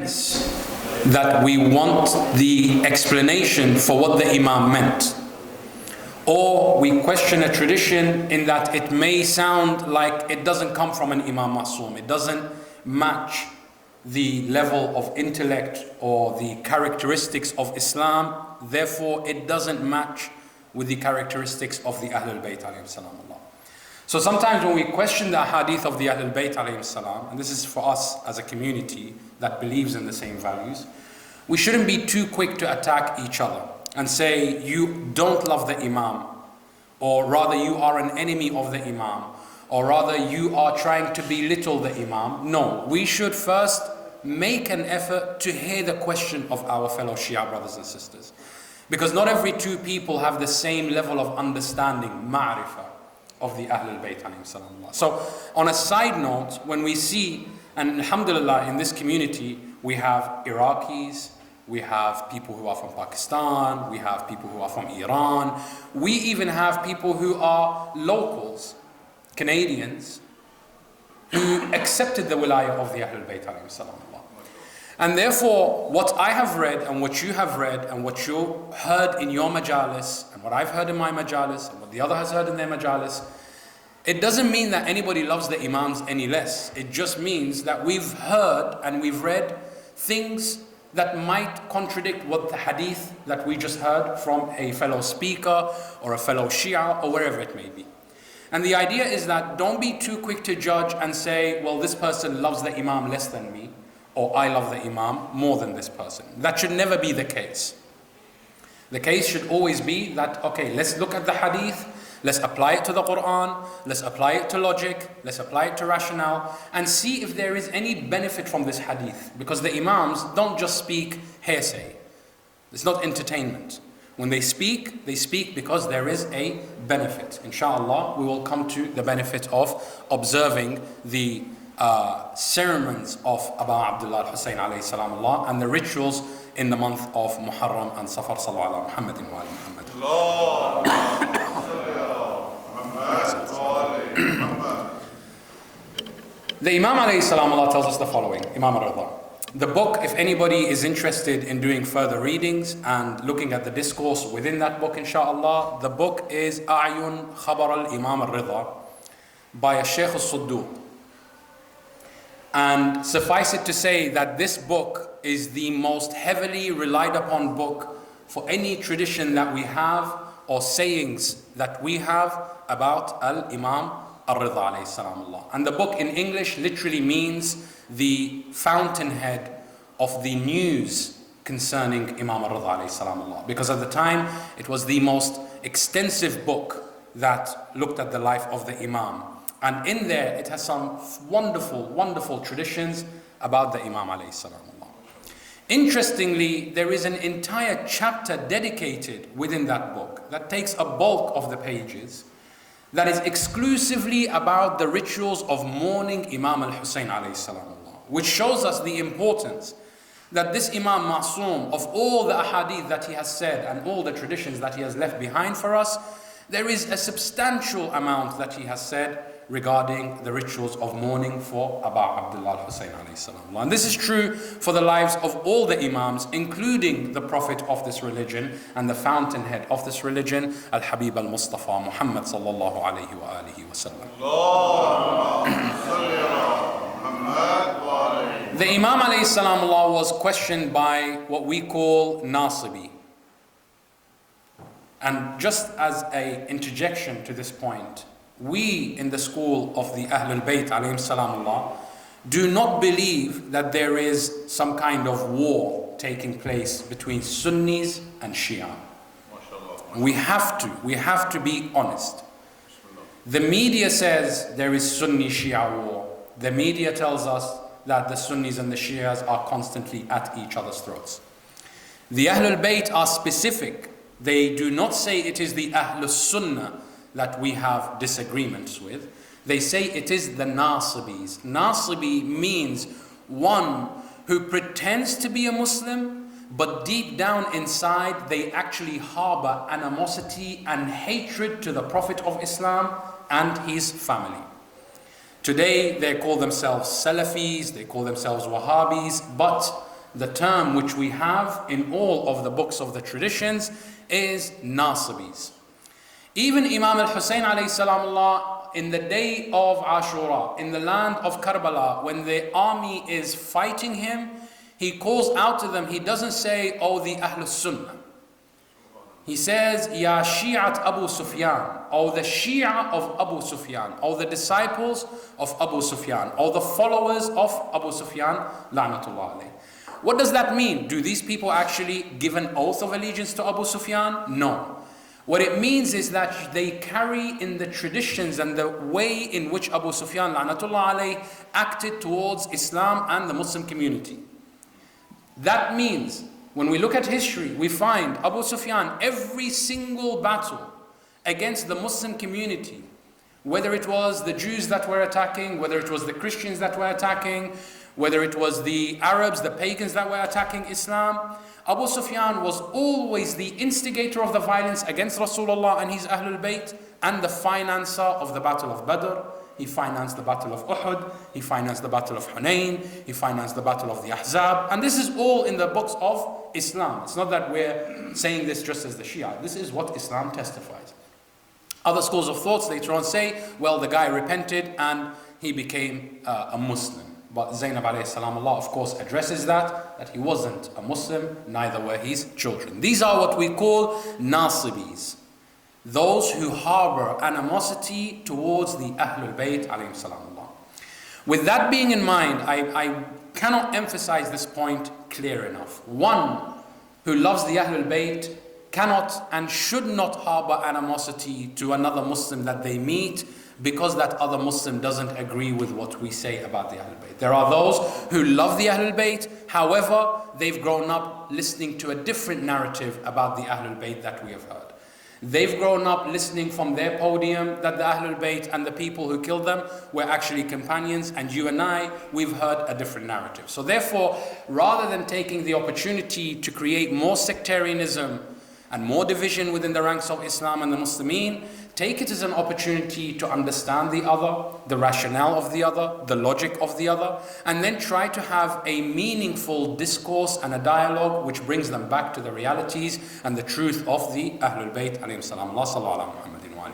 sense that we want the explanation for what the Imam meant. Or we question a tradition in that it may sound like it doesn't come from an Imam Ma'soom. It doesn't match the level of intellect or the characteristics of Islam. Therefore, it doesn't match with the characteristics of the Ahlul Bayt alayhim salam. So sometimes when we question the hadith of the Ahlul Bayt alayhim salam, and this is for us as a community that believes in the same values, we shouldn't be too quick to attack each other and say you don't love the Imam, or rather you are an enemy of the Imam, or rather you are trying to belittle the Imam. No, we should first make an effort to hear the question of our fellow Shia brothers and sisters. Because not every two people have the same level of understanding, ma'rifah, of the Ahlul Bayt alayhim salam. So on a side note, when we see, and alhamdulillah in this community, we have Iraqis, we have people who are from Pakistan, we have people who are from Iran, we even have people who are locals, Canadians, who accepted the wilayah of the Ahlul Bayt alayhim salam. And therefore, what I have read and what you have read and what you heard in your majalis and what I've heard in my majalis and what the other has heard in their majalis, it doesn't mean that anybody loves the Imams any less. It just means that we've heard and we've read things that might contradict what the hadith that we just heard from a fellow speaker or a fellow Shia or wherever it may be. And the idea is that don't be too quick to judge and say, well, this person loves the Imam less than me, or I love the Imam more than this person. That should never be the case. The case should always be that, okay, let's look at the hadith, let's apply it to the Quran, let's apply it to logic, let's apply it to rationale, and see if there is any benefit from this hadith. Because the Imams don't just speak hearsay. It's not entertainment. When they speak because there is a benefit. Inshallah, we will come to the benefit of observing the ceremonies of Aba Abdullah Hussain alayhi salamullah and the rituals in the month of Muharram and Safar. Sallallahu ala Muhammadin wa ala Muhammad. The Imam alayhi salamullah tells us the following, Imam al-Rida. The book, if anybody is interested in doing further readings and looking at the discourse within that book, inshallah, the book is A'yun Khabar al-Imam al-Rida by a Shaykh al-Sudduq. And suffice it to say that this book is the most heavily relied upon book for any tradition that we have or sayings that we have about Al-Imam Al-Rida alayhi salamullah. And the book in English literally means the fountainhead of the news concerning Imam Al-Rida alayhi salamullah. Because at the time it was the most extensive book that looked at the life of the Imam. And in there, it has some wonderful, wonderful traditions about the Imam alayhi salam. Interestingly, there is an entire chapter dedicated within that book that takes a bulk of the pages that is exclusively about the rituals of mourning Imam Al-Hussain alayhi salam, which shows us the importance that this Imam Ma'soom, of all the ahadith that he has said and all the traditions that he has left behind for us, there is a substantial amount that he has said regarding the rituals of mourning for Aba Abdullah Al-Hussain alayhi salam. And this is true for the lives of all the Imams, including the Prophet of this religion and the fountainhead of this religion, Al-Habib Al-Mustafa Muhammad sallallahu alayhi wa alihi wa sallam. The Imam alayhi salam was questioned by what we call Nasibi. And just as an interjection to this point, we in the school of the Ahlul Bayt alayhim salamullah do not believe that there is some kind of war taking place between Sunnis and Shia. We have to be honest. The media says there is Sunni-Shia war. The media tells us that the Sunnis and the Shias are constantly at each other's throats. The Ahlul Bayt are specific. They do not say it is the Ahlus Sunnah that we have disagreements with. They say it is the Nasibis. Nasibi means one who pretends to be a Muslim, but deep down inside they actually harbor animosity and hatred to the Prophet of Islam and his family. Today they call themselves Salafis, they call themselves Wahhabis, but the term which we have in all of the books of the traditions is Nasibis. Even Imam Al-Hussain alayhi salam, in the day of Ashura, in the land of Karbala, when the army is fighting him, he calls out to them. He doesn't say, "Oh, the Ahlus Sunnah." He says, "Ya Shi'at Abu Sufyan," or the Shia of Abu Sufyan, or the disciples of Abu Sufyan, or the followers of Abu Sufyan, la'natullah alayh. What does that mean? Do these people actually give an oath of allegiance to Abu Sufyan? No. What it means is that they carry in the traditions and the way in which Abu Sufyan, la'natullah alayh, acted towards Islam and the Muslim community. That means, when we look at history, we find Abu Sufyan, every single battle against the Muslim community, whether it was the Jews that were attacking, whether it was the Christians that were attacking, whether it was the Arabs, the pagans that were attacking Islam, Abu Sufyan was always the instigator of the violence against Rasulullah and his Ahlul Bayt, and the financer of the Battle of Badr. He financed the Battle of Uhud, he financed the Battle of Hunain, he financed the Battle of the Ahzab, and this is all in the books of Islam. It's not that we're saying this just as the Shia. This is what Islam testifies. Other schools of thoughts later on say, well, the guy repented and he became a Muslim. But Zainab alayhi salam, Allah of course addresses that he wasn't a Muslim, neither were his children. These are what we call Nasibis, those who harbor animosity towards the Ahlul Bayt alayhim salam Allah. With that being in mind, I cannot emphasize this point clear enough. One who loves the Ahlul Bayt cannot and should not harbor animosity to another Muslim that they meet because that other Muslim doesn't agree with what we say about the Ahlul Bayt. There are those who love the Ahlul Bayt, however, they've grown up listening to a different narrative about the Ahlul Bayt that we have heard. They've grown up listening from their podium that the Ahlul Bayt and the people who killed them were actually companions, and you and I, we've heard a different narrative. So therefore, rather than taking the opportunity to create more sectarianism and more division within the ranks of Islam and the Muslimin, take it as an opportunity to understand the other, the rationale of the other, the logic of the other, and then try to have a meaningful discourse and a dialogue which brings them back to the realities and the truth of the Ahlul Bayt alayhim salam. Allah sallallahu Muhammadin wa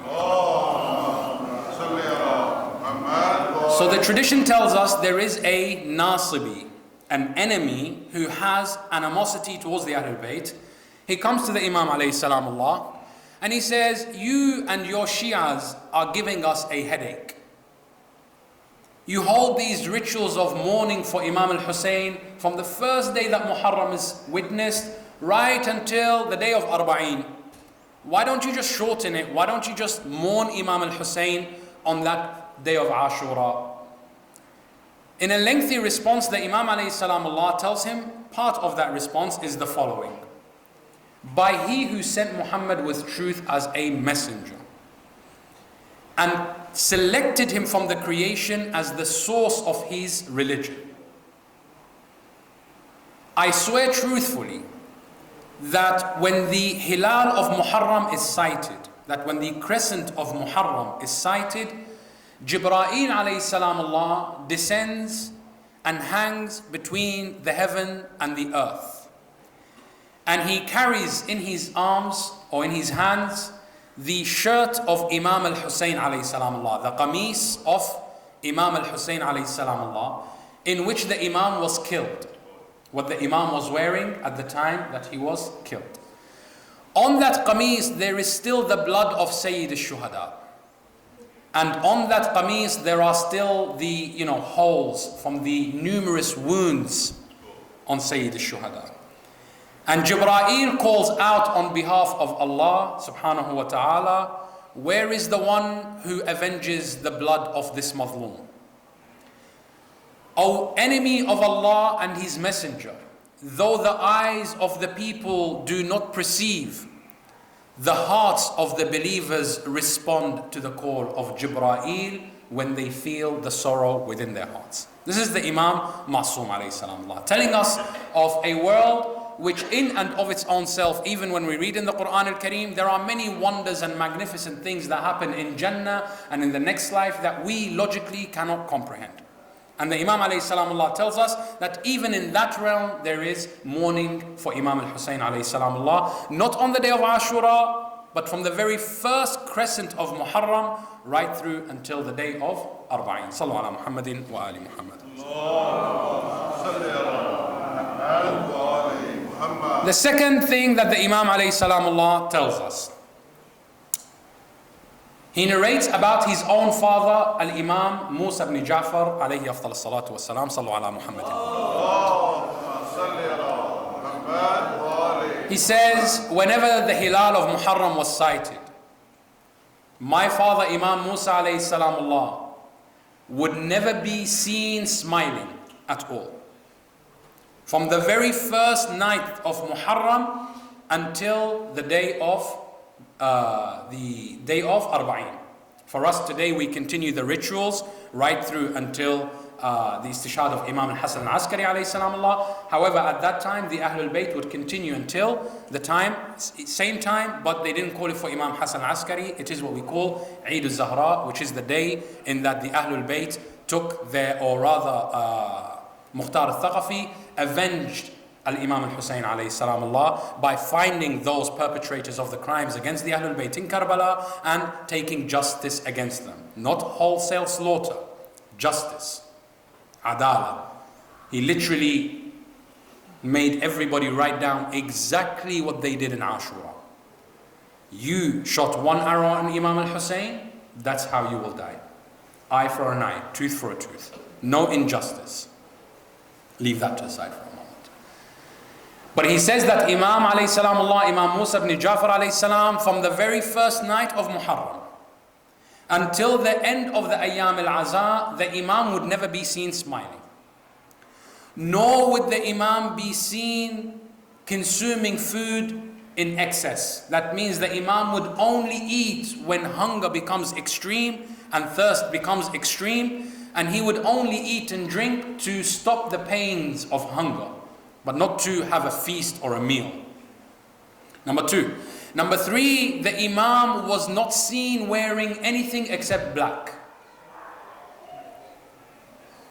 alihi. So the tradition tells us there is a Nasibi, an enemy who has animosity towards the Ahlul Bayt. He comes to the Imam alayhi salam Allah, and he says, you and your Shias are giving us a headache. You hold these rituals of mourning for Imam Al-Hussain from the first day that Muharram is witnessed right until the day of Arbaeen. Why don't you just shorten it? Why don't you just mourn Imam Al-Hussain on that day of Ashura? In a lengthy response, the Imam alayhi salam Allah tells him, part of that response is the following. By he who sent Muhammad with truth as a messenger and selected him from the creation as the source of his religion. I swear truthfully that when the Hilal of Muharram is sighted, that when the crescent of Muharram is sighted, Jibreel alayhi salam Allah descends and hangs between the heaven and the earth. And he carries in his arms or in his hands the shirt of Imam Al-Hussain alayhi salam Allah, the qamis of Imam Al-Hussain alayhi salam Allah, in which the Imam was killed. What the Imam was wearing at the time that he was killed. On that qamis there is still the blood of Sayyid al-Shuhada. And on that qamis there are still the holes from the numerous wounds on Sayyid al-Shuhada. And Jibreel calls out on behalf of Allah subhanahu wa ta'ala, where is the one who avenges the blood of this Mazlum? O enemy of Allah and His Messenger, though the eyes of the people do not perceive, the hearts of the believers respond to the call of Jibreel when they feel the sorrow within their hearts. This is the Imam Ma'soom alayhi salam Allah, telling us of a world which in and of its own self, even when we read in the Quran al-Kareem, there are many wonders and magnificent things that happen in Jannah and in the next life that we logically cannot comprehend. And the Imam alayhi salamullah tells us that even in that realm there is mourning for Imam Al-Hussain alayhi salamullah, not on the day of Ashura, but from the very first crescent of Muharram right through until the day of Arbaeen. Sallu ala Muhammadin wa ali Muhammad. The second thing that the Imam alayhi salamullah tells us, he narrates about his own father, Al-Imam Musa ibn Ja'far alayhi afdal salatu wassalam. Sallu ala Muhammadin. He says, whenever the Hilal of Muharram was sighted, my father Imam Musa alayhi salamullah would never be seen smiling at all. From the very first night of Muharram until the day of Arbaeen. For us today, we continue the rituals right through until the istishhad of Imam Hussain Al-Askari alayhi salamullah. However, at that time, the Ahlul Bayt would continue until the time, same time, but they didn't call it for Imam Hussain Al-Askari. It is what we call Eid al-Zahra, which is the day in that the Ahlul Bayt took their, or rather, Mukhtar al-Thaqafi avenged Al-Imam Al-Hussain alayhi salamullah by finding those perpetrators of the crimes against the Ahlul Bayt in Karbala and taking justice against them. Not wholesale slaughter, justice, adala. He literally made everybody write down exactly what they did in Ashura. You shot one arrow on Imam Al-Hussain, that's how you will die. Eye for an eye, tooth for a tooth. No injustice. Leave that to the side for a moment. But he says that Imam alayhi salamullah, Imam Musa ibn Ja'far alayhi salam, from the very first night of Muharram until the end of the Ayyam al-Aza, the Imam would never be seen smiling. Nor would the Imam be seen consuming food in excess. That means the Imam would only eat when hunger becomes extreme and thirst becomes extreme. And he would only eat and drink to stop the pains of hunger, but not to have a feast or a meal. Number two. Number three, the Imam was not seen wearing anything except black,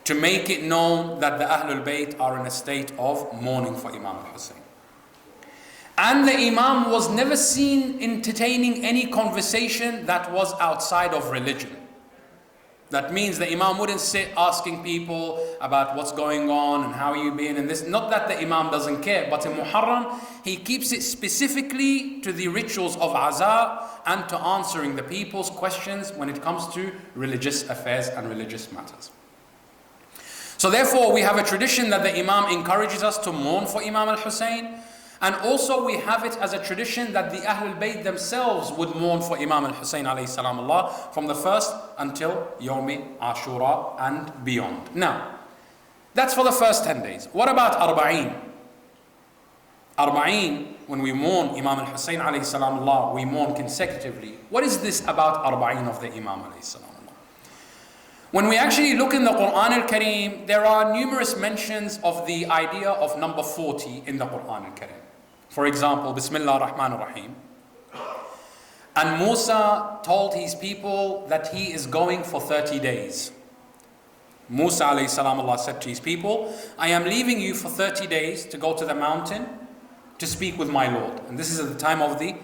to make it known that the Ahlul Bayt are in a state of mourning for Imam Al-Hussain. And the Imam was never seen entertaining any conversation that was outside of religion. That means the Imam wouldn't sit asking people about what's going on and how you been and this. Not that the Imam doesn't care, but in Muharram, he keeps it specifically to the rituals of Aza and to answering the people's questions when it comes to religious affairs and religious matters. So therefore, we have a tradition that the Imam encourages us to mourn for Imam Al-Hussain. And also we have it as a tradition that the Ahlul Bayt themselves would mourn for Imam Al-Hussain alayhi salamullah from the first until Yawmi Ashura and beyond. Now, that's for the first 10 days. What about Arbaeen? Arbaeen, when we mourn Imam Al-Hussain alayhi salamullah, we mourn consecutively. What is this about Arbaeen of the Imam alayhi salamullah? When we actually look in the Quran Al-Kareem, there are numerous mentions of the idea of number 40 in the Quran Al-Kareem. For example, Bismillah ar-Rahman ar-Rahim. And Musa told his people that he is going for 30 days. Musa alayhi salamullah said to his people, I am leaving you for 30 days to go to the mountain to speak with my Lord. And this is at the time of the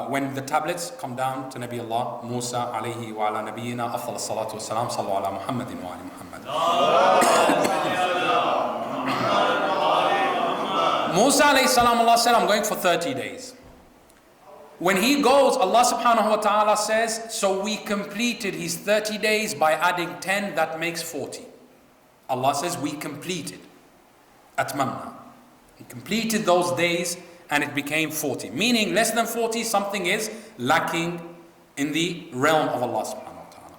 when the tablets come down to Nabi Allah Musa alayhi wa ala nabiyyina afdal salatu wassalam. Sallu ala Muhammadin wa ali Muhammad. Musa alayhi salamullah said, I'm going for 30 days. When he goes, Allah subhanahu wa ta'ala says, so we completed his 30 days by adding 10, that makes 40. Allah says we completed. Atmamna. He completed those days and it became 40. Meaning less than 40, something is lacking in the realm of Allah subhanahu wa ta'ala.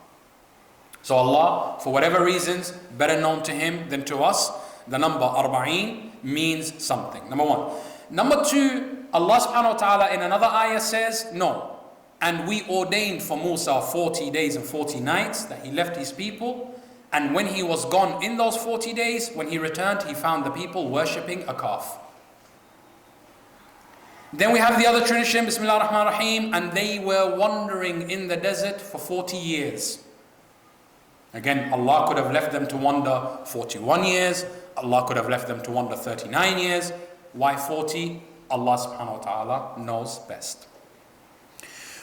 So Allah, for whatever reasons, better known to him than to us, the number Arbaeen means something. Number one. Number two, Allah subhanahu wa ta'ala in another ayah says, no. And we ordained for Musa 40 days and 40 nights that he left his people. And when he was gone in those 40 days, when he returned, he found the people worshipping a calf. Then we have the other tradition, Bismillah ar-Rahman ar-Rahim, and they were wandering in the desert for 40 years. Again, Allah could have left them to wander 41 years. Allah could have left them to wander 39 years. Why 40? Allah subhanahu wa ta'ala knows best.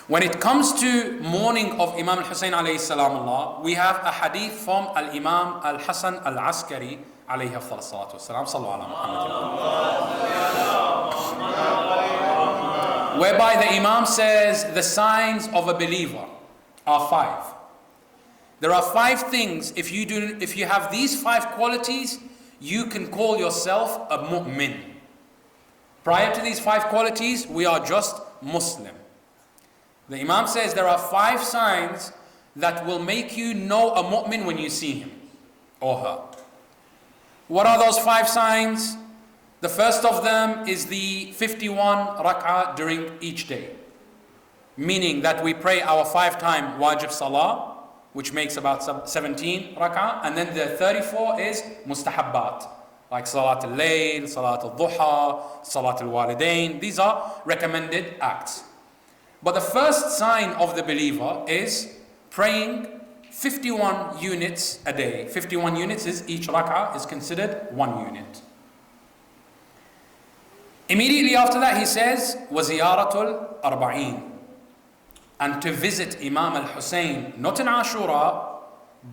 When it comes to mourning of Imam Al-Hussain alayhi salamullah, we have a hadith from Al-Imam Al-Hussain Al-Askari alayhi salatu wasalam, sallu ala Muhammad, whereby the Imam says the signs of a believer are 5. There are 5 things. If you have these 5 qualities, you can call yourself a mu'min. Prior to these 5 qualities, we are just Muslim. The Imam says there are 5 signs that will make you know a mu'min when you see him or her. What are those 5 signs? The first of them is the 51 rak'ah during each day. Meaning that we pray our 5-time wajib salah, which makes about 17 rak'ah, and then the 34 is mustahabbat, like salat al-layl, salat al-duha, salat al-walidain. These are recommended acts. But the first sign of the believer is praying 51 units a day. 51 units is each rak'ah is considered 1 unit. Immediately after that he says, وَزِيَارَةُ الْأَرْبَعِينَ, and to visit Imam Al-Hussain, not in Ashura,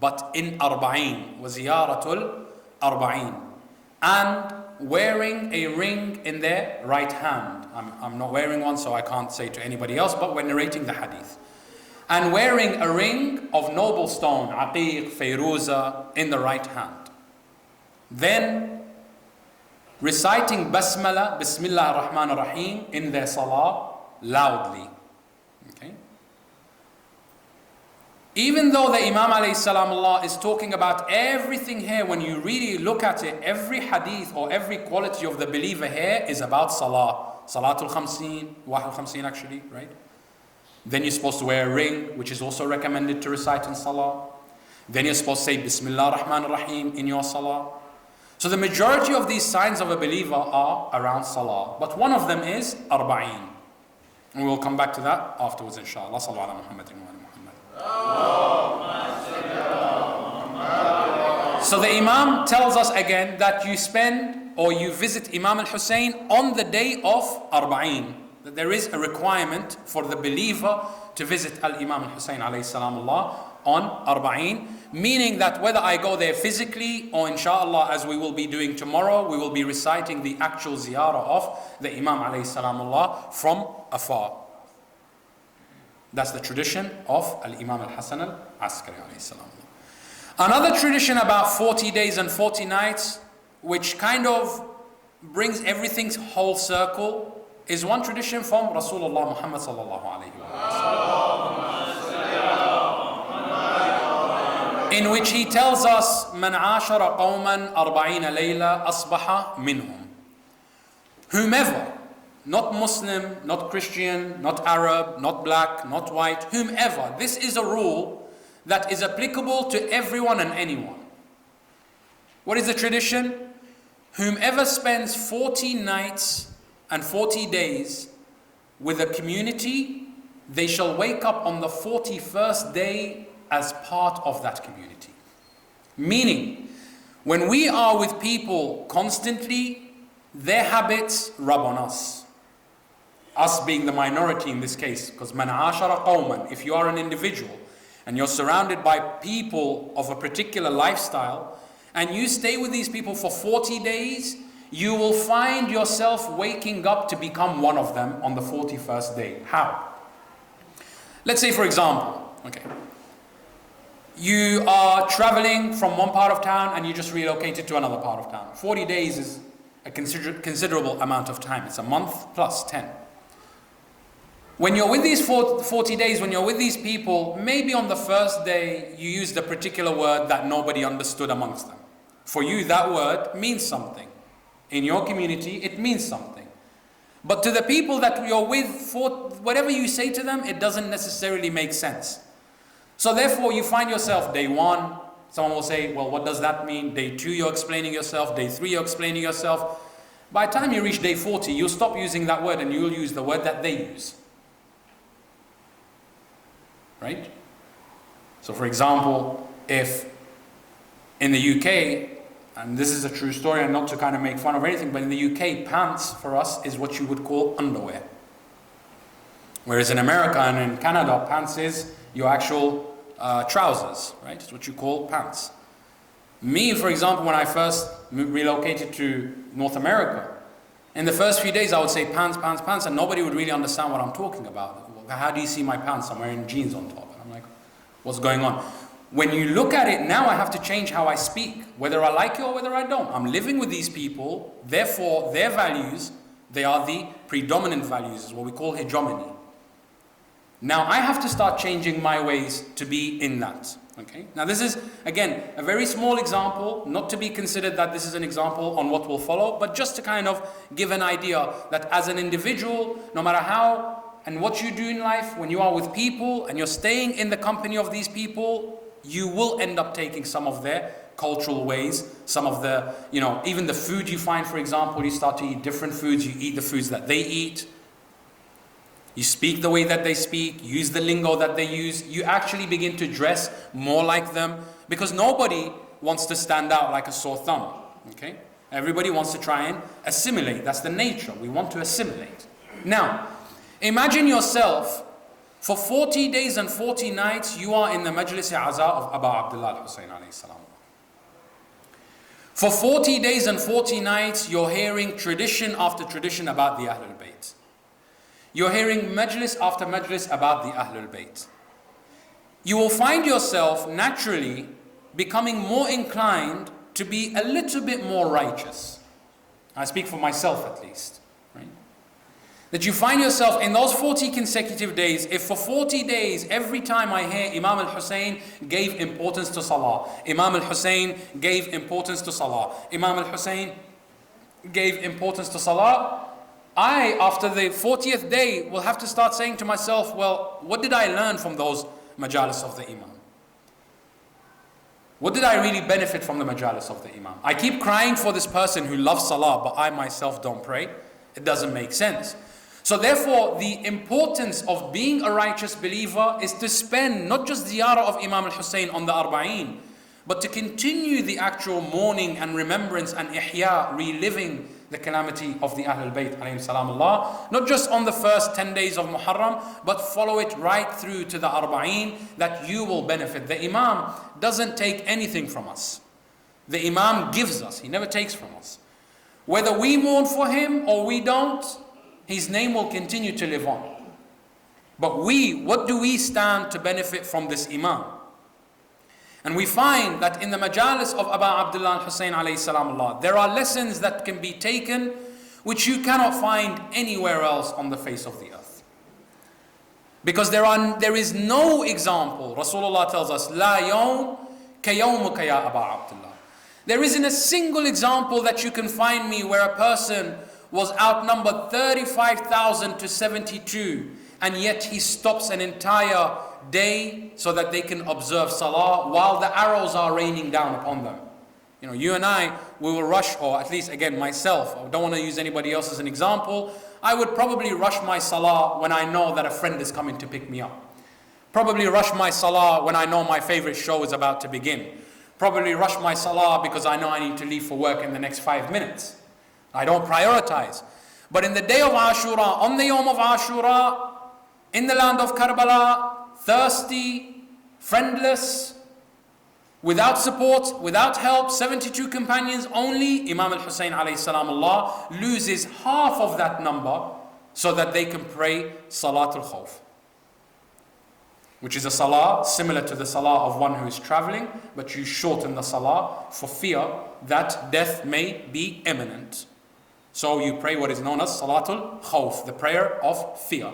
but in Arbaeen, وَزِيَارَةُ الْأَرْبَعِينَ, and wearing a ring in their right hand. I'm not wearing one, so I can't say to anybody else, but we're narrating the hadith. And wearing a ring of noble stone, aqiq, fayruza, in the right hand. Then reciting basmala, bismillah ar-Rahman ar-Rahim, in their salah loudly. Okay? Even though the Imam alayhi salamullah is talking about everything here, when you really look at it, every hadith or every quality of the believer here is about salah. Salatul Khamseen, Wahul Khamseen actually, right? Then you're supposed to wear a ring, which is also recommended to recite in salah. Then you're supposed to say Bismillah ar-Rahman ar-Rahim in your salah. So the majority of these signs of a believer are around salah. But one of them is Arbaeen. And we'll come back to that afterwards, inshallah. Sallu ala Muhammadin wa ala Muhammad. So the Imam tells us again that you spend or you visit Imam Al-Hussain on the day of Arbaeen. That there is a requirement for the believer to visit Al-Imam Al-Hussain alayhi salamullah on Arbaeen. Meaning that whether I go there physically or inshallah, as we will be doing tomorrow, we will be reciting the actual ziyarah of the Imam alayhi salamullah from afar. That's the tradition of Al-Imam Al-Hussain Al-Askari alayhi salamullah. Another tradition about 40 days and 40 nights, which kind of brings everything's whole circle, is one tradition from Rasulullah Muhammad sallallahu alayhi wa sallam, in which he tells us, "Man ashara qawman 40 layla asbaha minhum." Whomever, not Muslim, not Christian, not Arab, not black, not white, whomever, this is a rule that is applicable to everyone and anyone. What is the tradition? Whomever spends 40 nights and 40 days with a community, they shall wake up on the 41st day as part of that community. Meaning, when we are with people constantly, their habits rub on us. Us being the minority in this case, because man ashara qawman, if you are an individual and you're surrounded by people of a particular lifestyle, and you stay with these people for 40 days, you will find yourself waking up to become one of them on the 41st day. How? Let's say, for example, okay, you are traveling from one part of town and you just relocated to another part of town. 40 days is a considerable amount of time. It's a month plus 10. When you're with these 40 days, when you're with these people, maybe on the first day you used a particular word that nobody understood amongst them. For you, that word means something. In your community, it means something. But to the people that you're with, for whatever you say to them, it doesn't necessarily make sense. So therefore, you find yourself day 1, someone will say, well, what does that mean? Day 2, you're explaining yourself. Day 3, you're explaining yourself. By the time you reach day 40, you'll stop using that word and you'll use the word that they use. Right? So for example, if in the UK, and this is a true story and not to kind of make fun of anything, but in the UK, pants for us is what you would call underwear. Whereas in America and in Canada, pants is your actual trousers, right? It's what you call pants. Me, for example, when I first relocated to North America, in the first few days I would say pants, pants, pants, and nobody would really understand what I'm talking about. How do you see my pants? I'm wearing jeans on top. And I'm like, what's going on? When you look at it now, I have to change how I speak, whether I like it or whether I don't. I'm living with these people, therefore their values, they are the predominant values, is what we call hegemony. Now I have to start changing my ways to be in that. Okay. Now this is, again, a very small example, not to be considered that this is an example on what will follow, but just to kind of give an idea that as an individual, no matter how and what you do in life, when you are with people and you're staying in the company of these people, you will end up taking some of their cultural ways, some of the, even the food you find, for example, you start to eat different foods, you eat the foods that they eat. You speak the way that they speak, use the lingo that they use. You actually begin to dress more like them because nobody wants to stand out like a sore thumb. Okay? Everybody wants to try and assimilate. That's the nature. We want to assimilate. Now, imagine yourself for 40 days and 40 nights you are in the Majlis-e-Aza of Aba Abdullah Al-Hussain alayhi salam. For 40 days and 40 nights you're hearing tradition after tradition about the Ahlul Bayt. You're hearing majlis after majlis about the Ahlul Bayt. You will find yourself naturally becoming more inclined to be a little bit more righteous. I speak for myself at least. Right? That you find yourself in those 40 consecutive days, if for 40 days, every time I hear Imam Al-Hussain gave importance to Salah, Imam Al-Hussain gave importance to Salah, Imam Al-Hussain gave importance to Salah, I, after the 40th day, will have to start saying to myself, well, what did I learn from those majalis of the Imam? What did I really benefit from the majalis of the Imam? I keep crying for this person who loves Salah, but I myself don't pray. It doesn't make sense. So therefore, the importance of being a righteous believer is to spend not just ziyarah of Imam Al-Hussain on the Arbaeen, but to continue the actual mourning and remembrance and ihya, reliving the calamity of the Ahlul Bayt alayhim salamullah, not just on the first 10 days of Muharram, but follow it right through to the Arbaeen, that you will benefit. The Imam doesn't take anything from us. The Imam gives us, he never takes from us. Whether we mourn for him or we don't, his name will continue to live on. But what do we stand to benefit from this Imam? And we find that in the majalis of Aba Abdullah Al-Hussain alayhi salamullah, there are lessons that can be taken which you cannot find anywhere else on the face of the earth. Because there is no example. Rasulullah tells us, La yawm ka yawmuka ya Aba Abdullah. There isn't a single example that you can find me where a person was outnumbered 35,000 to 72, and yet he stops an entire day so that they can observe Salah while the arrows are raining down upon them. You and I, we will rush, or at least again myself, I don't want to use anybody else as an example, I would probably rush my Salah when I know that a friend is coming to pick me up. Probably rush my Salah when I know my favorite show is about to begin. Probably rush my Salah because I know I need to leave for work in the next 5 minutes. I don't prioritize. But in the day of Ashura, on the Yawm of Ashura, in the land of Karbala, thirsty, friendless, without support, without help, 72 companions only, Imam Al-Hussain alayhi salamullah loses half of that number so that they can pray Salatul Khawf, which is a salah similar to the salah of one who is traveling, but you shorten the salah for fear that death may be imminent. So you pray what is known as Salatul Khawf, the prayer of fear.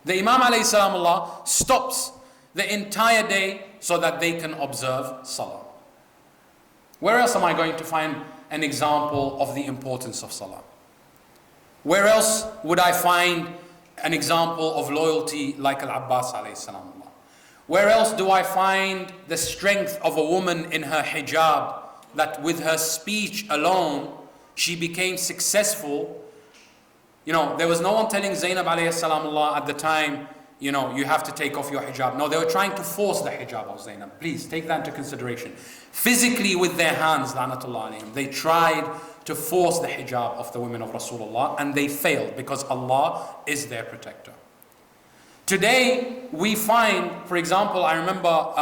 The Imam alayhi salamullah stops the entire day so that they can observe Salah. Where else am I going to find an example of the importance of Salah? Where else would I find an example of loyalty like Al-Abbas alayhi salamullah? Where else do I find the strength of a woman in her hijab, that with her speech alone she became successful? There was no one telling Zainab alayhi salamullah at the time, you know, you have to take off your hijab. No, they were trying to force the hijab of Zainab. Please take that into consideration. Physically with their hands, la'natullah alayhim, they tried to force the hijab of the women of Rasulullah, and they failed because Allah is their protector. Today, we find, for example, I remember,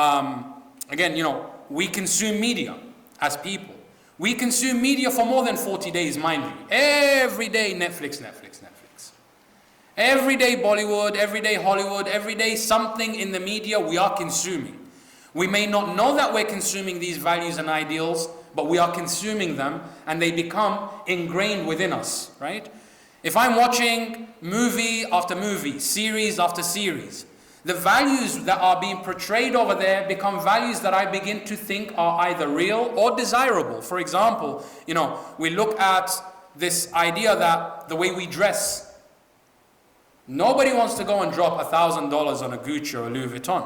again, you know, we consume media as people. We consume media for more than 40 days, mind you. Every day, Netflix. Every day, Bollywood, every day, Hollywood, every day, something in the media we are consuming. We may not know that we're consuming these values and ideals, but we are consuming them, and they become ingrained within us, right? If I'm watching movie after movie, series after series, the values that are being portrayed over there become values that I begin to think are either real or desirable. For example, you know, we look at this idea that the way we dress, nobody wants to go and drop $1,000 on a Gucci or a Louis Vuitton.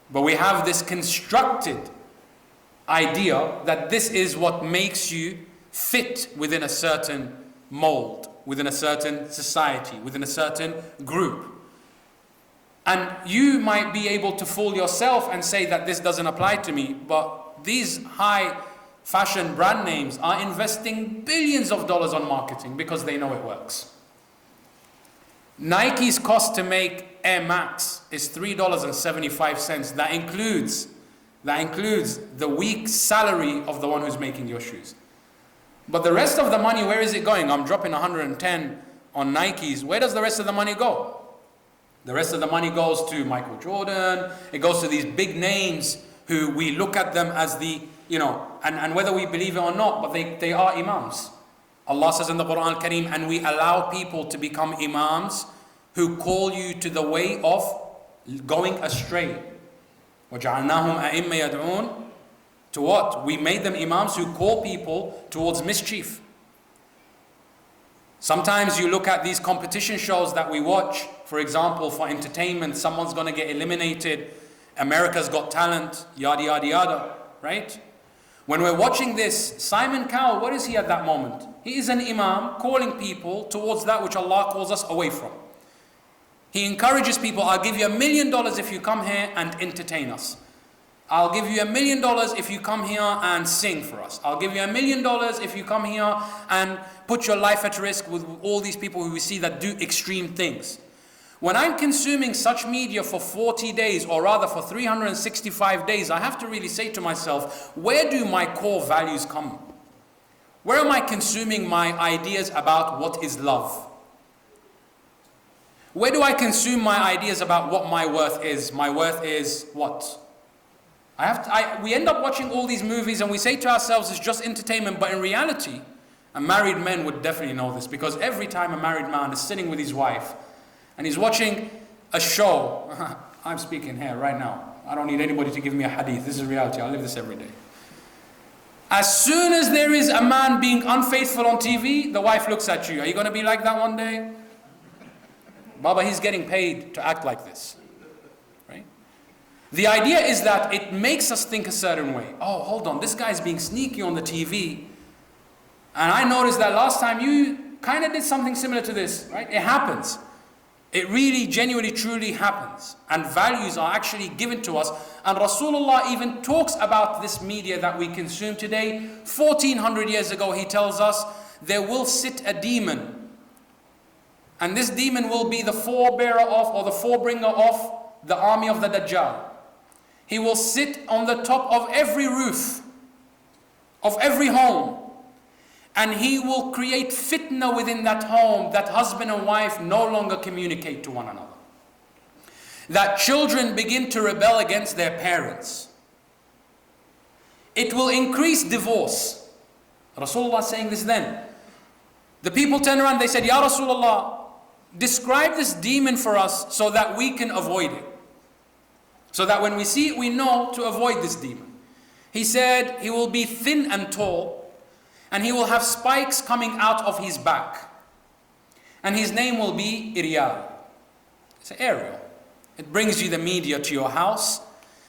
But we have this constructed idea that this is what makes you fit within a certain mold, within a certain society, within a certain group. And you might be able to fool yourself and say that this doesn't apply to me, but these high fashion brand names are investing billions of dollars on marketing because they know it works. Nike's cost to make Air Max is $3.75. That includes the week's salary of the one who's making your shoes. But the rest of the money, where is it going? I'm dropping 110 on Nikes. Where does the rest of the money go? The rest of the money goes to Michael Jordan. It goes to these big names who we look at them as the, you know, and whether we believe it or not, but they are imams. Allah says in the Quran Al-Kareem, and we allow people to become imams who call you to the way of going astray. وَجَعَلْنَاهُمْ أَئِمَّةً يَدْعُونَ to what? We made them imams who call people towards mischief. Sometimes you look at these competition shows that we watch, for example, for entertainment, someone's going to get eliminated, America's Got Talent, yada yada yada, right? When we're watching this, Simon Cowell, what is he at that moment? He is an imam calling people towards that which Allah calls us away from. He encourages people, I'll give you $1 million if you come here and entertain us. I'll give you $1 million if you come here and sing for us. I'll give you $1 million if you come here and put your life at risk with all these people who we see that do extreme things. When I'm consuming such media for 40 days, or rather for 365 days, I have to really say to myself, where do my core values come? Where am I consuming my ideas about what is love? Where do I consume my ideas about what my worth is? My worth is what? We end up watching all these movies and we say to ourselves it's just entertainment, but in reality, and married men would definitely know this, because every time a married man is sitting with his wife and he's watching a show, I'm speaking here right now, I don't need anybody to give me a hadith, this is reality, I live this every day. As soon as there is a man being unfaithful on TV, the wife looks at you, are you going to be like that one day? Baba, he's getting paid to act like this. Right? The idea is that it makes us think a certain way. Oh, hold on, this guy's being sneaky on the TV. And I noticed that last time you kind of did something similar to this. Right? It happens. It really, genuinely, truly happens. And values are actually given to us. And Rasulullah even talks about this media that we consume today. 1400 years ago, he tells us, there will sit a demon. And this demon will be the forebearer of, or the forebringer of, the army of the Dajjal. He will sit on the top of every roof, of every home. And he will create fitna within that home, that husband and wife no longer communicate to one another. That children begin to rebel against their parents. It will increase divorce. Rasulullah saying this then. The people turn around, they said, Ya Rasulullah, describe this demon for us so that we can avoid it. So that when we see it, we know to avoid this demon. He said, he will be thin and tall, and he will have spikes coming out of his back. And his name will be Irial. It's an Ariel. It brings you the media to your house,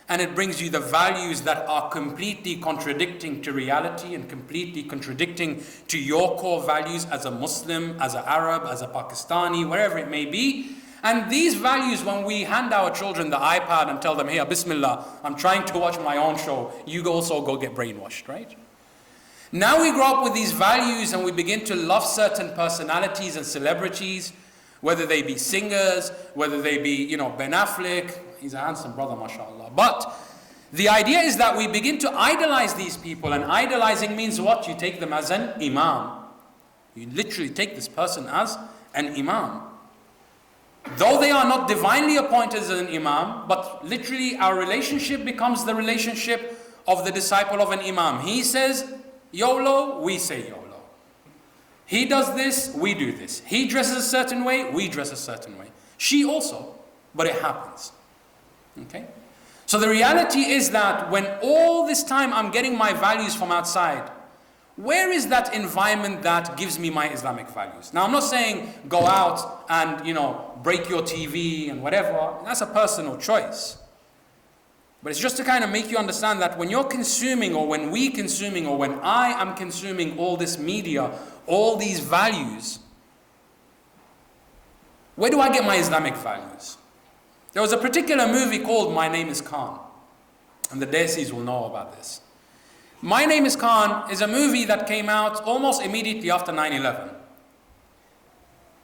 and it brings you the values that are completely contradicting to reality and completely contradicting to your core values as a Muslim, as an Arab, as a Pakistani, wherever it may be. And these values, when we hand our children the iPad and tell them, here, Bismillah, I'm trying to watch my own show, you also go get brainwashed, right? Now we grow up with these values and we begin to love certain personalities and celebrities, whether they be singers, whether they be, Ben Affleck. He's a handsome brother, mashallah. But the idea is that we begin to idolize these people, and idolizing means what? You take them as an imam. You literally take this person as an imam. Though they are not divinely appointed as an imam, but literally our relationship becomes the relationship of the disciple of an imam. He says YOLO, we say YOLO. He does this, we do this. He dresses a certain way, we dress a certain way. She also, but it happens. Okay? So the reality is that when all this time I'm getting my values from outside, where is that environment that gives me my Islamic values? Now I'm not saying go out and, break your TV and whatever. That's a personal choice. But it's just to kind of make you understand that when you're consuming, or when we consuming, or when I am consuming all this media, all these values, where do I get my Islamic values? There was a particular movie called My Name is Khan, and the Desis will know about this. My Name is Khan is a movie that came out almost immediately after 9/11.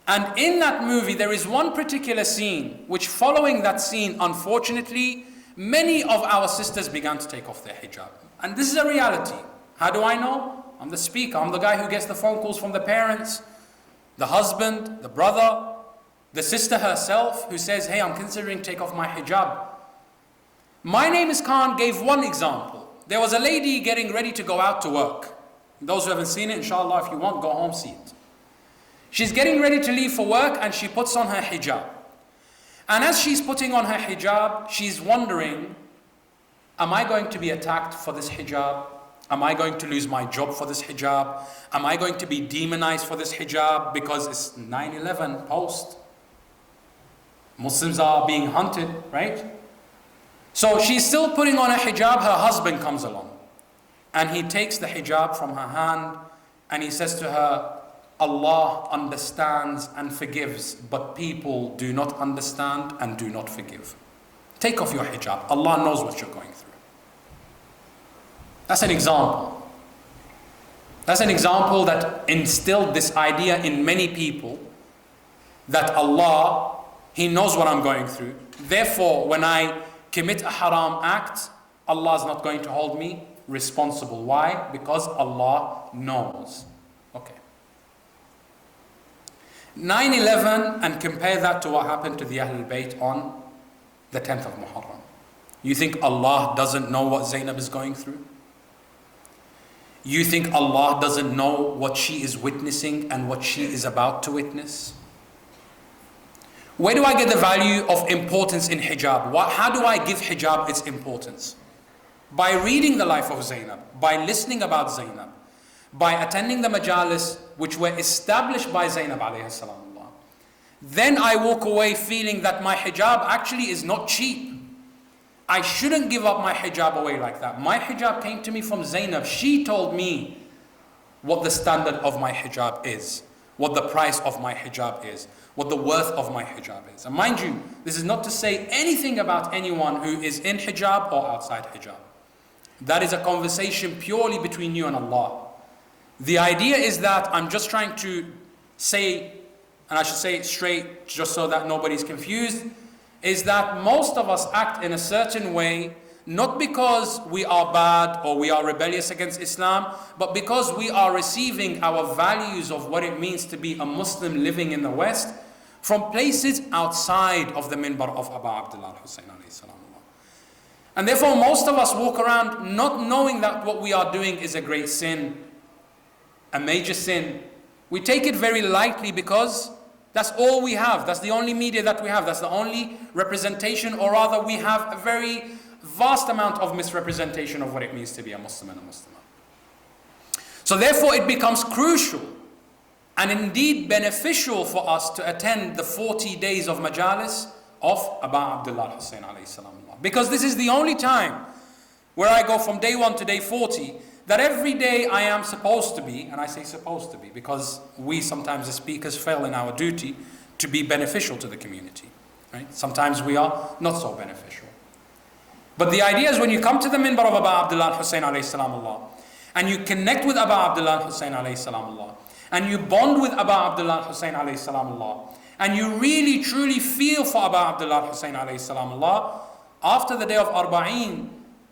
And in that movie, there is one particular scene, which following that scene, unfortunately, many of our sisters began to take off their hijab. And this is a reality. How do I know? I'm the speaker. I'm the guy who gets the phone calls from the parents, the husband, the brother, the sister herself, who says, hey, I'm considering to take off my hijab. My Name is Khan gave one example. There was a lady getting ready to go out to work. Those who haven't seen it, inshallah, if you want, go home, see it. She's getting ready to leave for work and she puts on her hijab. And as she's putting on her hijab, she's wondering, am I going to be attacked for this hijab? Am I going to lose my job for this hijab? Am I going to be demonized for this hijab? Because it's 9/11 post. Muslims are being hunted, right? So she's still putting on a hijab, her husband comes along. And he takes the hijab from her hand and he says to her, Allah understands and forgives, but people do not understand and do not forgive. Take off your hijab. Allah knows what you're going through. That's an example. That's an example that instilled this idea in many people that Allah, He knows what I'm going through. Therefore, when I commit a haram act, Allah is not going to hold me responsible. Why? Because Allah knows. Okay. 9/11, and compare that to what happened to the Ahlul Bayt on the 10th of Muharram. You think Allah doesn't know what Zainab is going through? You think Allah doesn't know what she is witnessing and what she is about to witness? Where do I get the value of importance in hijab? How do I give hijab its importance? By reading the life of Zainab, by listening about Zainab, by attending the majalis which were established by Zainab alayhi salam. Then I walk away feeling that my hijab actually is not cheap. I shouldn't give up my hijab away like that. My hijab came to me from Zainab. She told me what the standard of my hijab is, what the price of my hijab is, what the worth of my hijab is. And mind you, this is not to say anything about anyone who is in hijab or outside hijab. That is a conversation purely between you and Allah. The idea is that I'm just trying to say, and I should say it straight just so that nobody's confused, is that most of us act in a certain way, not because we are bad or we are rebellious against Islam, but because we are receiving our values of what it means to be a Muslim living in the West from places outside of the minbar of Abba Al-Hussain alayhi salam. And therefore most of us walk around not knowing that what we are doing is a great sin, a major sin. We take it very lightly because that's all we have. That's the only media that we have. That's the only representation, or rather we have a very vast amount of misrepresentation of what it means to be a Muslim and a Muslimah. So therefore it becomes crucial and indeed beneficial for us to attend the 40 days of majalis of Arbaeen Imam Al-Hussain alayhi salam. Because this is the only time where I go from day 1 to day 40 that every day I am supposed to be, and I say supposed to be because we sometimes as speakers fail in our duty to be beneficial to the community. Right? Sometimes we are not so beneficial. But the idea is when you come to the minbar of Aba Abdullah Hussain alayhi salam Allah, and you connect with Aba Abdullah Hussain alayhi salam Allah, and you bond with Aba Abdullah Hussain alayhi salam Allah, and you really truly feel for Aba Abdullah Hussain alayhi salam Allah, after the day of Arbaeen,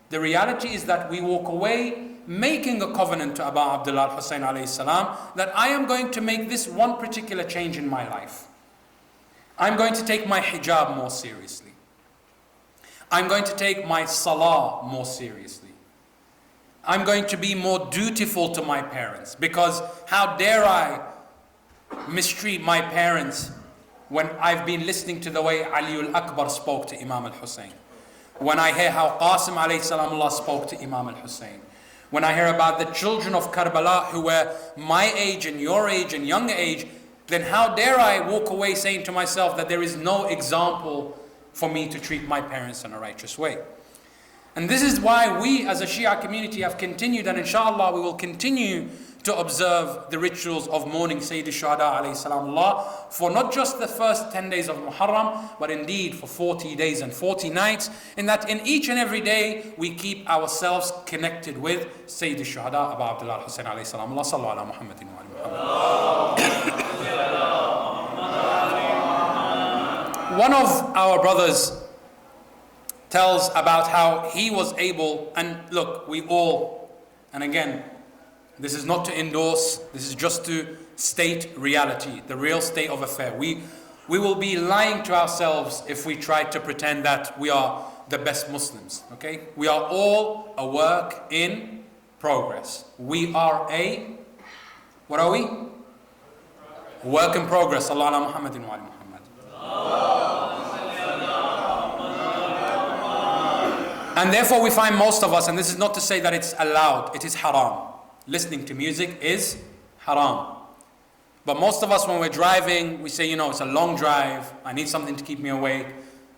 the reality is that we walk away making a covenant to Aba Abdullah Hussain alayhi salam that I am going to make this one particular change in my life. I'm going to take my hijab more seriously. I'm going to take my salah more seriously. I'm going to be more dutiful to my parents, because how dare I mistreat my parents when I've been listening to the way Ali al-Akbar spoke to Imam al-Hussain, when I hear how Qasim alayhi salam Allah spoke to Imam al-Hussain, when I hear about the children of Karbala who were my age and your age and younger age, then how dare I walk away saying to myself that there is no example for me to treat my parents in a righteous way. And this is why we as a Shia community have continued, and inshallah we will continue to observe the rituals of mourning Sayyid al-Shuhada alayhi salam Allah for not just the first 10 days of Muharram, but indeed for 40 days and 40 nights, in that in each and every day we keep ourselves connected with Sayyid al-Shuhada Aba Abdullah Hussain alayhi salam Allah. Sallu ala Muhammadin wa ali Muhammad. One of our brothers tells about how he was able, and look, we all, and again, this is not to endorse, this is just to state reality, the real state of affair. We will be lying to ourselves if we try to pretend that we are the best Muslims, okay? We are all a work in progress. We are what are we? Work in progress. Allah ala Muhammadin wa ali Muhammad. And therefore we find most of us, and this is not to say that it's allowed, it is haram. Listening to music is haram. But most of us, when we're driving, we say, it's a long drive, I need something to keep me awake,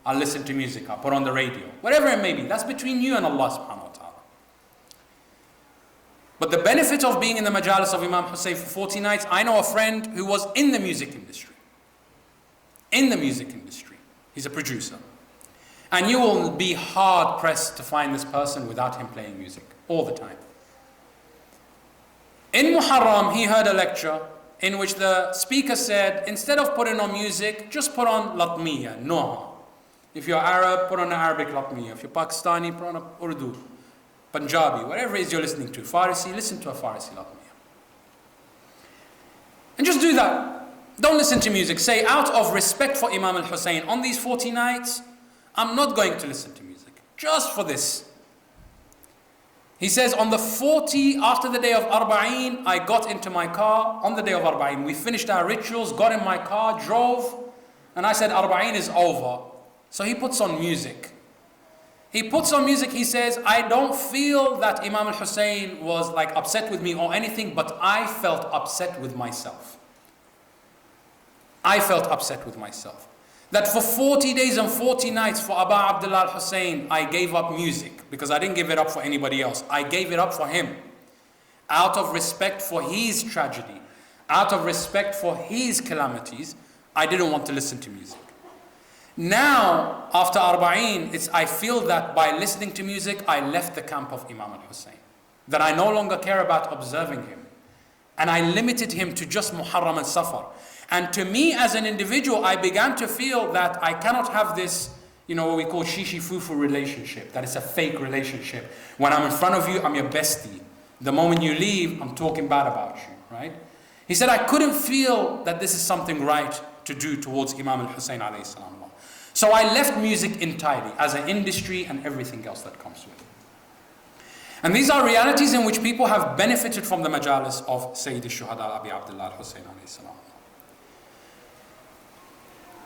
I'll listen to music, I'll put on the radio. Whatever it may be, that's between you and Allah subhanahu wa ta'ala. But the benefit of being in the majalis of Imam Hussain for 40 nights, I know a friend who was in the music industry. In the music industry. He's a producer. And you will be hard pressed to find this person without him playing music all the time. In Muharram, he heard a lecture in which the speaker said, instead of putting on music, just put on latmiya, noha. If you're Arab, put on an Arabic latmiya. If you're Pakistani, put on a Urdu, Punjabi, whatever it is you're listening to. Farsi, listen to a Farsi latmiya. And just do that. Don't listen to music. Say, out of respect for Imam al-Hussain, on these 40 nights, I'm not going to listen to music. Just for this. He says, on the 40, after the day of Arbaeen, I got into my car. On the day of Arbaeen, we finished our rituals, got in my car, drove, and I said, Arbaeen is over. So he puts on music. He puts on music, he says, I don't feel that Imam al-Hussain was like upset with me or anything, but I felt upset with myself. I felt upset with myself. That for 40 days and 40 nights for Aba Abdullah Hussain, I gave up music because I didn't give it up for anybody else. I gave it up for him. Out of respect for his tragedy, out of respect for his calamities, I didn't want to listen to music. Now, after Arbaeen, I feel that by listening to music, I left the camp of Imam al-Hussain. That I no longer care about observing him. And I limited him to just Muharram and Safar. And to me as an individual, I began to feel that I cannot have this, what we call shishi fufu relationship. That is a fake relationship. When I'm in front of you, I'm your bestie. The moment you leave, I'm talking bad about you, right? He said, I couldn't feel that this is something right to do towards Imam al-Hussain alayhi salam. So I left music entirely as an industry and everything else that comes with it. And these are realities in which people have benefited from the majalis of Sayyid al-Shuhada Abi Abdullah Al-Hussain alayhi salam.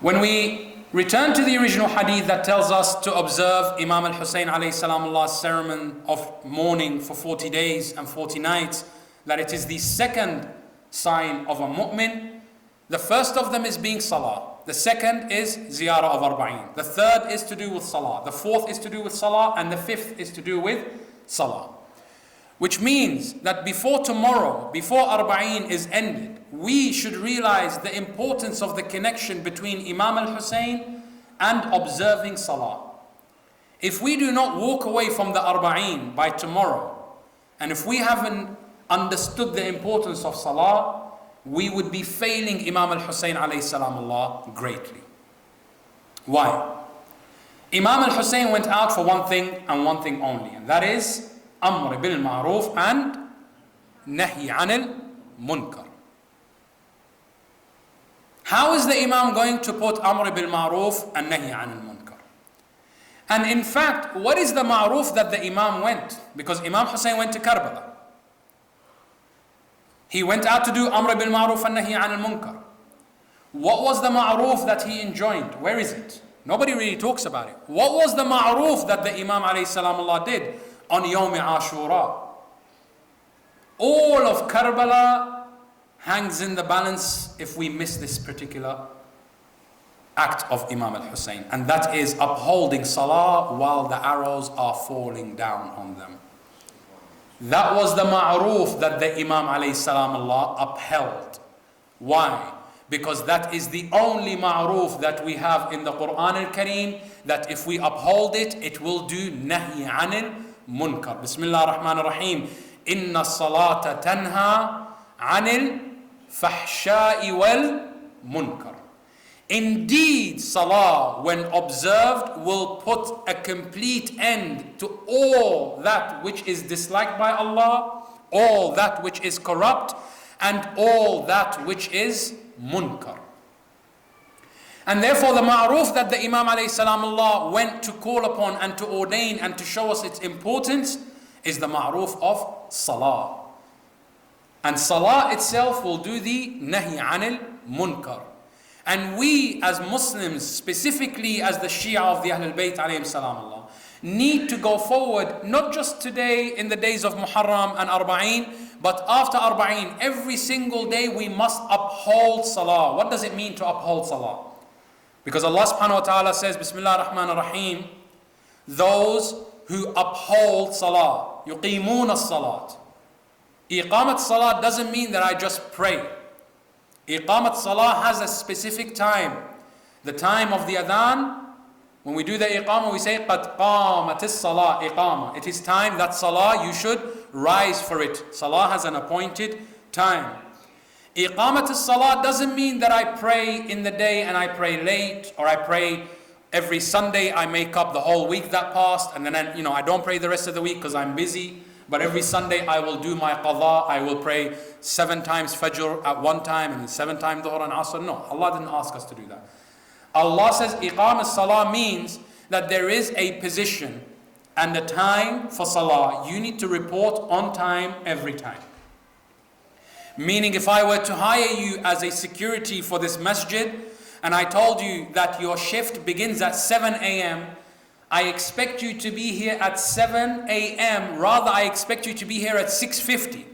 When we return to the original hadith that tells us to observe Imam al-Hussain alayhi salam Allah's ceremony of mourning for 40 days and 40 nights, that it is the second sign of a mu'min. The first of them is being Salah. The second is ziyarah of Arbaeen. The third is to do with Salah. The fourth is to do with Salah. And the fifth is to do with Salah. Which means that before tomorrow, before Arbaeen is ended, we should realize the importance of the connection between Imam Al-Hussain and observing Salah. If we do not walk away from the Arbaeen by tomorrow, and if we haven't understood the importance of Salah, we would be failing Imam Al-Hussain alayhi salam Allah greatly. Why? Imam Al-Hussain went out for one thing and one thing only, and that is Amr bil Ma'ruf and Nahi anil Munkar. How is the Imam going to put Amr bil Ma'ruf and Nahi anil Munkar? And in fact, what is the Ma'ruf that the Imam went? Because Imam Hussain went to Karbala. He went out to do Amr bil Ma'ruf and Nahi anil Munkar. What was the Ma'ruf that he enjoined? Where is it? Nobody really talks about it. What was the Ma'ruf that the Imam alayhi salam Allah did on Yawm Ashura? All of Karbala hangs in the balance if we miss this particular act of Imam Al-Hussain, and that is upholding Salah while the arrows are falling down on them. That was the Ma'ruf that the Imam alayhi salam Allah upheld. Why? Because that is the only Ma'ruf that we have in the Quran Al-Kareem, that if we uphold it, it will do Nahi anil Munkar. Bismillah ar-Rahman ar-Rahim. Inna salata tanha anil fahsha'i wal munkar. Indeed, Salah, when observed, will put a complete end to all that which is disliked by Allah, all that which is corrupt, and all that which is munkar. And therefore the ma'ruf that the Imam alayhi salam Allah went to call upon and to ordain and to show us its importance is the ma'ruf of Salah. And Salah itself will do the Nahi anil Munkar. And we as Muslims, specifically as the Shia of the Ahlul Bayt alayhim salam Allah, need to go forward, not just today in the days of Muharram and Arbaeen, but after Arbaeen, every single day we must uphold Salah. What does it mean to uphold Salah? Because Allah subhanahu wa ta'ala says, Bismillah ar-Rahman ar-Rahim, those who uphold Salah, yuqeemoon as-salat. Iqamat Salah doesn't mean that I just pray. Iqamat Salah has a specific time. The time of the adhan, when we do the iqamah, we say, قَدْ قَامَتِ الصَّلَاةِ iqamah. It is time that Salah, you should rise for it. Salah has an appointed time. Iqamat as-salah doesn't mean that I pray in the day and I pray late, or I pray every Sunday, I make up the whole week that passed, and then I don't pray the rest of the week because I'm busy. But every Sunday I will do my qadha, I will pray 7 times Fajr at one time and then 7 times Dhuhr and Asr. No, Allah didn't ask us to do that. Allah says Iqam as-salah means that there is a position and a time for Salah. You need to report on time every time. Meaning, if I were to hire you as a security for this masjid and I told you that your shift begins at 7 a.m., I expect you to be here at 7 a.m. Rather, I expect you to be here at 6:50,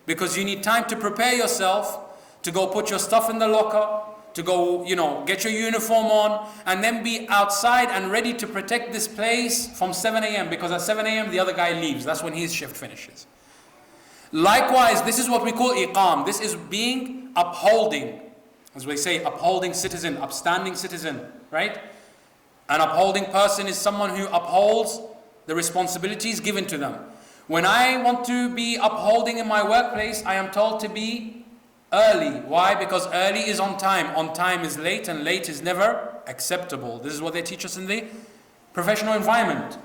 because you need time to prepare yourself, to go put your stuff in the locker, to go, get your uniform on, and then be outside and ready to protect this place from 7 a.m. Because at 7 a.m. the other guy leaves. That's when his shift finishes. Likewise, this is what we call iqam. This is being upholding. As we say, upholding citizen, upstanding citizen, right? An upholding person is someone who upholds the responsibilities given to them. When I want to be upholding in my workplace, I am told to be early. Why? Because early is on time. On time is late, and late is never acceptable. This is what they teach us in the professional environment.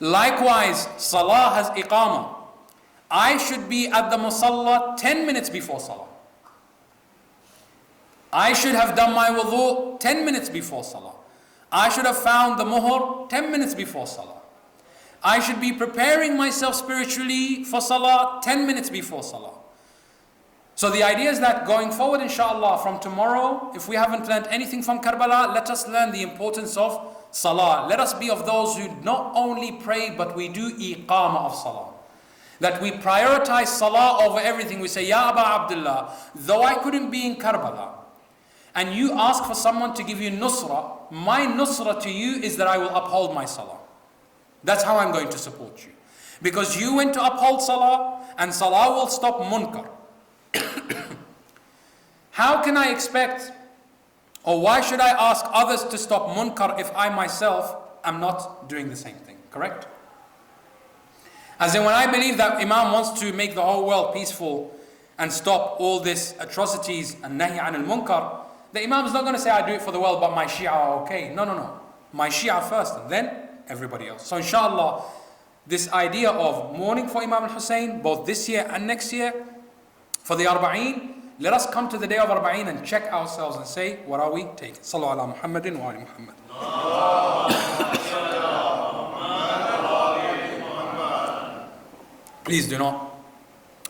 Likewise, Salah has iqamah. I should be at the musalla 10 minutes before Salah. I should have done my wudu 10 minutes before Salah. I should have found the muhr 10 minutes before Salah. I should be preparing myself spiritually for Salah 10 minutes before Salah. So the idea is that going forward, inshallah, from tomorrow, if we haven't learned anything from Karbala, let us learn the importance of Salah. Let us be of those who not only pray, but we do iqamah of Salah. That we prioritize Salah over everything. We say, Ya Aba Abdullah, though I couldn't be in Karbala, and you ask for someone to give you nusra, my nusra to you is that I will uphold my Salah. That's how I'm going to support you. Because you went to uphold Salah, and Salah will stop munkar. How can I expect, or why should I ask others to stop munkar if I myself am not doing the same thing? Correct? As in, when I believe that Imam wants to make the whole world peaceful and stop all these atrocities and nahi anil munkar, the Imam is not going to say, I do it for the world, but my Shia are okay. No, no, no. My Shia first, and then everybody else. So inshallah, this idea of mourning for Imam Al-Hussain, both this year and next year, for the Arbaeen, let us come to the day of Arbaeen and check ourselves and say, what are we taking? Sallu ala Muhammadin wa ali Muhammad. Please do not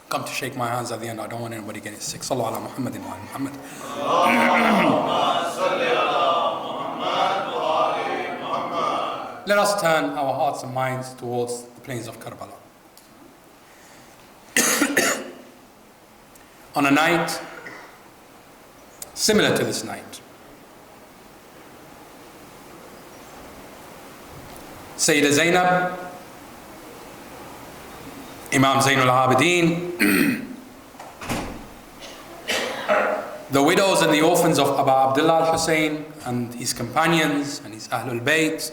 come to shake my hands at the end. I don't want anybody getting sick. Sallu ala Muhammadin wa ali Muhammad. Let us turn our hearts and minds towards the plains of Karbala. On a night similar to this night, Sayyidah Zainab, Imam Zain al-Abidin, the widows and the orphans of Abu Abdullah al-Hussain and his companions and his Ahlul Bayt,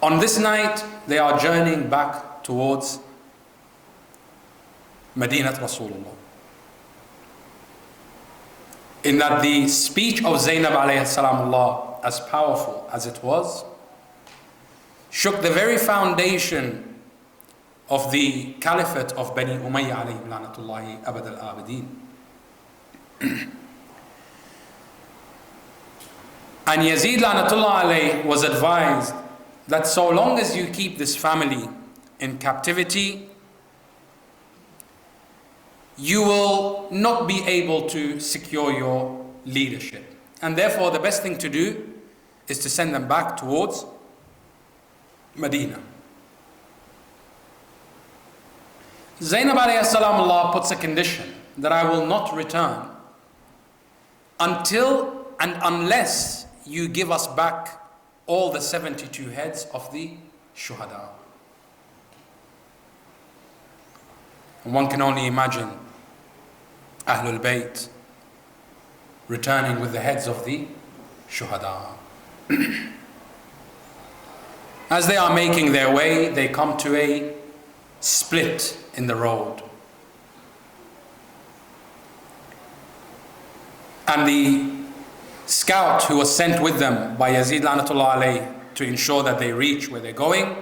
on this night they are journeying back towards Madinat Rasulullah. In that the speech of Zainab alayhi salamullah, as powerful as it was, shook the very foundation of the caliphate of Bani Umayyah alayhim lanatullahi abad al-abidin. And Yazid lanatullah alayh was advised that so long as you keep this family in captivity, you will not be able to secure your leadership. And therefore the best thing to do is to send them back towards Medina. Zainab alayhi salamullah puts a condition that I will not return until and unless you give us back all the 72 heads of the shuhada. And one can only imagine Ahlul Bayt returning with the heads of the shuhada. As they are making their way, they come to a split in the road. And the scout who was sent with them by Yazid lanatullah alayh to ensure that they reach where they're going,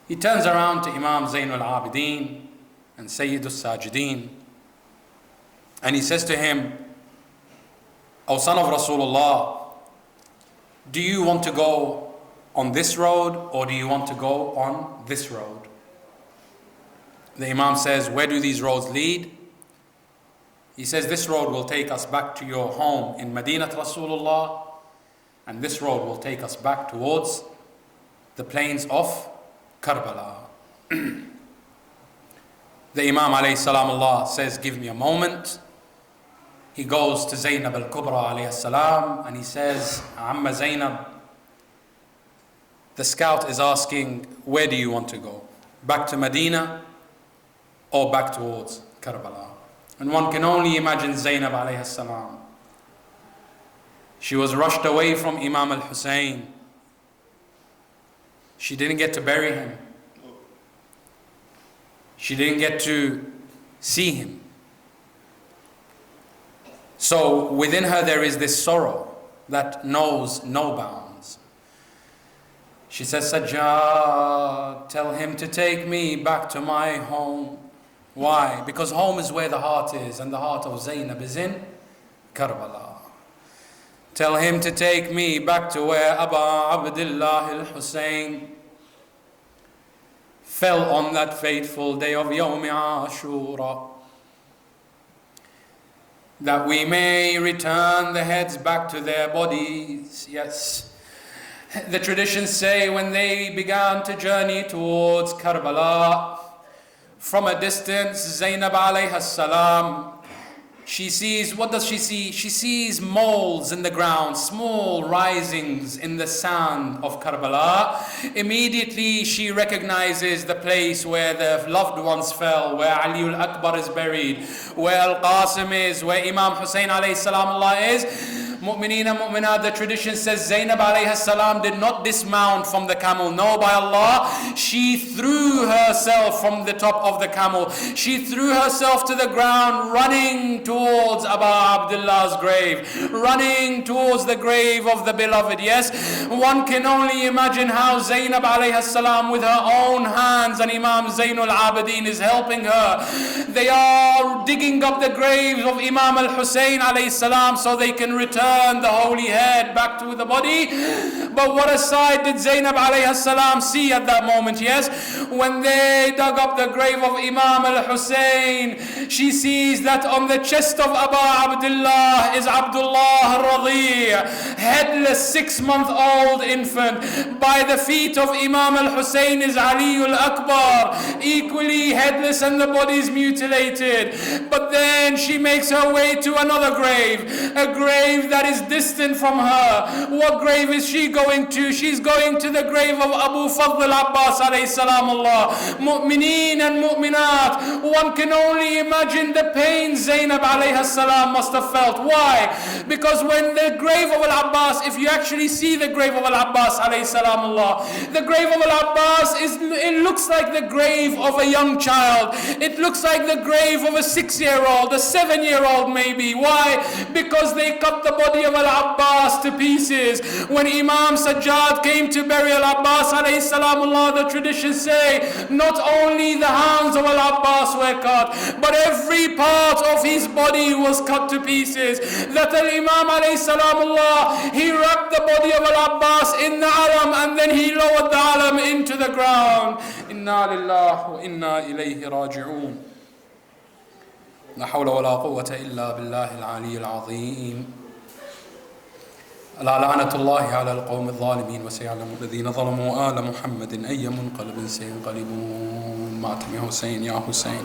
he turns around to Imam Zain al-Abidin and Sayyid al-Sajidin, and he says to him, O son of Rasulullah, do you want to go on this road or do you want to go on this road? The Imam says, where do these roads lead? He says, this road will take us back to your home in Madinat Rasulullah, and this road will take us back towards the plains of Karbala. The Imam alayhi salamullah says, give me a moment. He goes to Zainab al-Kubra alayhi salam and he says, Amma Zainab, the scout is asking, where do you want to go? Back to Medina or back towards Karbala? And one can only imagine Zainab alayhi salam. She was rushed away from Imam Al-Hussain. She didn't get to bury him. She didn't get to see him. So within her there is this sorrow that knows no bounds. She says, Sajjad, tell him to take me back to my home. Why? Because home is where the heart is, and the heart of Zainab is in Karbala. Tell him to take me back to where Abu Abdullah al-Hussain fell on that fateful day of Yawm Ashura, that we may return the heads back to their bodies. Yes, the traditions say when they began to journey towards Karbala, from a distance Zainab alayha salam She sees, what does she see? She sees moles in the ground, small risings in the sand of Karbala. Immediately she recognizes the place where the loved ones fell, where Ali al-Akbar is buried, where Al-Qasim is, where Imam Hussain alayhi salam Allah is. Mu'mineen and mu'minat, the tradition says Zainab alayhi salam did not dismount from the camel. No, by Allah, she threw herself from the top of the camel. She threw herself to the ground, running towards Abu Abdullah's grave, running towards the grave of the beloved. Yes, one can only imagine how Zainab alayhi salam with her own hands, and Imam Zainul Abidin is helping her. They are digging up the graves of Imam Al-Hussain alayhi salam so they can return the holy head back to the body. But what a sight did Zainab alayhi salam see at that moment? Yes, when they dug up the grave of Imam Al-Hussain, she sees that on the chest of Abu Abdullah is Abdullah Radi', headless 6-month-old infant. By the feet of Imam Al-Hussain is Ali al-Akbar, equally headless, and the body is mutilated. But then she makes her way to another grave, a grave that is distant from her. What grave is she going to? She's going to the grave of Abu Fadl al-Abbas alayhi salam Allah. Mu'mineen and mu'minat, one can only imagine the pain Zainab alayhi salam must have felt. Why? Because when the grave of Al-Abbas, if you actually see the grave of Al-Abbas alayhi salam Allah, the grave of Al-Abbas it looks like the grave of a young child. It looks like the grave of a 6-year-old, a 7-year-old maybe. Why? Because they cut the body of Al-Abbas to pieces. When Imam Sajjad came to bury Al-Abbas alayhi salam Allah, the traditions say not only the hands of Al-Abbas were cut, but every part of his body was cut to pieces. That Al-Imam alayhi salam Allah, he wrapped the body of Al-Abbas in the alam, and then he lowered the alam into the ground. Inna lillahi wa inna ilayhi raji'un. La hawla wa la quwwata illa billahi al-ali al-azim. ألا لعنة الله على القوم الظالمين وسيعلم الذين ظلموا آل محمد أي منقلب سينقلبون. ماتم يا حسين يا حسين.